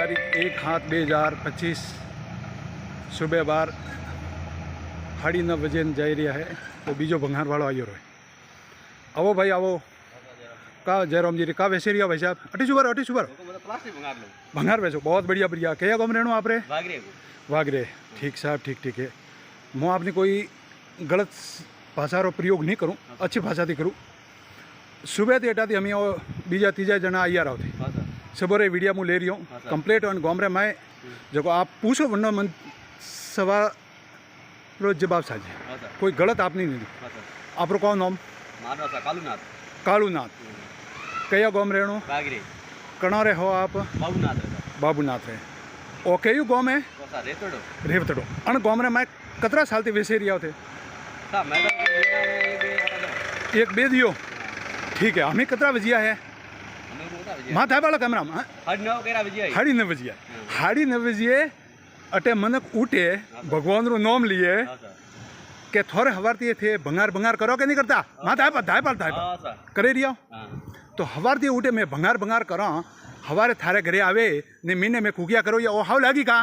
तारीख 1/7/2025 सुबह 12:30 बजे जाई रहा है। तो बीजो भंगार वालों आयो रहे। आवो भाई आवो का जयराम जी का वैसे रिया भाई साहब अटी सुबर भंगार वैसो बहुत बढ़िया बढ़िया क्या गाँव रहना आप वागरे ठीक साहब ठीक है। मैं आपने कोई गलत भाषा रो प्रयोग नहीं करूँ, अच्छी भाषा थी करूँ। सुबह थी एटा थी हम बीजा तीजा जना आई रहा थे सबरे वीडियो मुँह ले रही हूँ कंप्लीट और गाँव मैं जो आप पूछो वरना मन सवा रोज जवाब साझे कोई गलत आप नहीं दी। आप कौन नाम कालूनाथ कया गाँव रहनो कणा रे हो आप बाबूनाथ रहे ओ कयु गाँव में रेवतड़ो अन गाँव में मैं कतरा साल थी वैसे रिया थे एक बे दियो ठीक है हमें कतरा बजिया है माँ था वाला कैमरा में 9:30 बजिए अटे मनक उठे भगवान रो नाम लिए के थोड़े हवारती थे भंगार भंगार करो के नहीं करता माँ था करे रिया तो हवारती उठे मैं भंगार भंगार करा हवारे थारे घरे आवे ने मीने में खुगिया करो या ओ हाव लागी का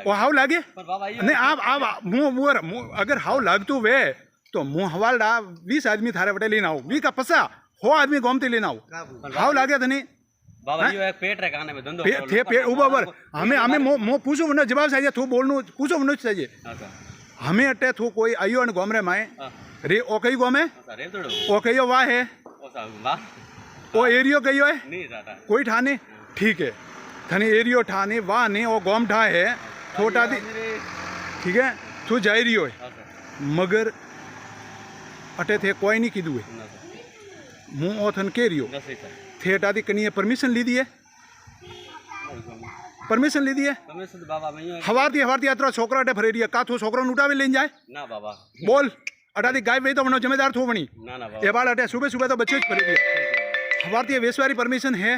ओ हाव लागे नहीं आप मुँह अगर हाव लागतू वे तो मुँह हवालडा 20 आदमी थारे वटे लेना हो 20 का पसा हो आदमी गोमती लेना हो हाव लागे तो नहीं बाबा यो एक पेट रे काने में धंधो थे पेट उबर हमें मो पूछो वनो जवाब चाहिए थो बोलनो पूछो वनो चाहिए हमें अटे थो कोई आयो न गोमरे माए रे ओ कई गोमे ओ कयो वा है ओ एरियो कयो है कोई ठाने ठीक है थने एरियो ठाने वा ने ओ गोम ठा है छोटा दी ठीक है तू जाई रियो है मगर अटे थे कोई नहीं कीधु है मुँह ओ थन के रियो थिएटा दी कनी परमिशन ली दी है परमिशन ली दी है हवारती अतरा छोकरा अटे फरे रिया का थो छोकरा उठावे लेन जाए ना बाबा बोल अटा दी गाय वे तो मनो जिम्मेदार थो बनी ना ए बाल अटे सुबह सुबह तो बच्चे फरे रिया हवारती वेसवारी परमिशन है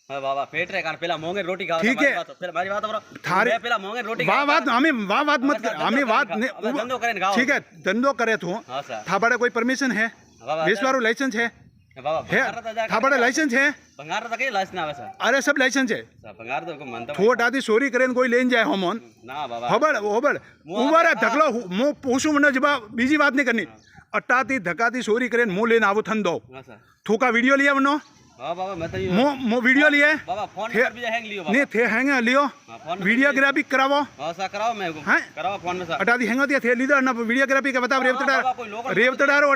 हां बाबा पेट रे कान पेला मोंगे रोटी खाओ ठीक है फिर मारी बात बरो थारे पेला मोंगे रोटी वाह बात हमें मत कर हमें बात धंधो करे खाओ ठीक है धंधो करे थो था बड़े कोई परमिशन है वेसवारो लाइसेंस है था बड़े लाइसेंस है भंगार तो के लाइसेंस आवे सर अरे सब लाइसेंस है भंगार तो को मानता थोट आदि चोरी करे कोई लेन जाए होमन ना बाबा होबड़ उबारे धकलो मो पूछू मने जवाब बीजी बात नहीं करनी अट्टाती धकाती चोरी करे मो लेन आवो थन दो थोका वीडियो लिया वनो हां बाबा मैं तो मो वीडियो लिए बाबा फोन पर भी हैंग लियो बाबा नहीं थे हैंग लियो वीडियोग्राफी करावो हां सा कराओ मैं कराओ फोन में सर अट्टाती हैंग दिया थे लीडर ना वीडियोग्राफी का बता रेवतड़ा रो